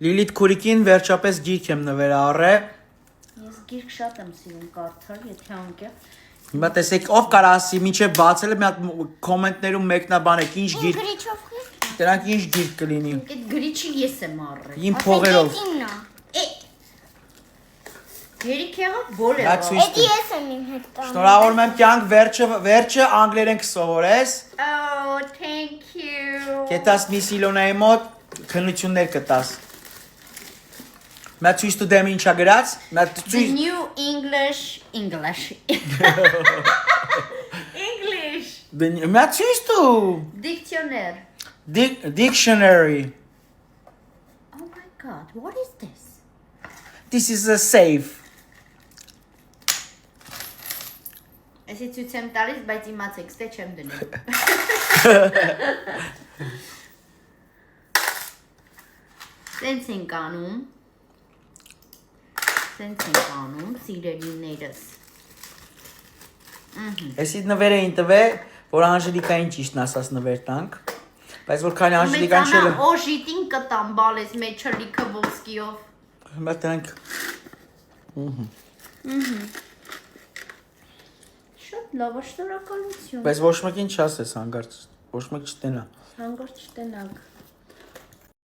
Լիլիթ Քուրիկին վերջապես գիրք եմ նվեր առել։ Ես գիրք շատ եմ սիրում կարդալ, եթե անկեղծ։ Հիմա տեսեք ով կարա ասի, մինչև բացել եմ մի հատ կոմենտներում մեկնաբանեք ինչ գիրք։ Գրիչով խիտ։ Դրանք ինչ գիրք կլինի։ Այդ գրիչը ես եմ առել։ Իմ փողերով։ Երիք եղավ բոլորը։ Դա ցույց Էդի ես եմ իմ հետ տանում։ Շնորհավորում եմ կյանք վերջը անգլերեն կսովորես։ Oh, thank you։ Կետաս մի Սիլոնայի մոտ քննություններ կտաս։ Մա ցույց տուդեմ ինչա գրած։ Մա The ցույց new English Մա ցույց տու Dictionary. Dictionary. Oh my god, what is this? This is a safe. Այսի ցույց եմ տալիս, բայց իմացեք, ստե չեմ դնում։ Սենց ենք անում, սիրելիներս։ Էսի նվերը ինձ տվել, որ Անժելիկային ճիշտն ասած նվեր տանք, բայց որքան Անժելիկան չէ։ Օժիտին կտամ բալես մեջը լիքը ոսկիով։ Հիմա դրանք Շատ լավ, շնորհակալություն։ բայց ոչ մեկին չասես հանգարց, ոչ մեկ չտենա։ Հանգարց չտենակ։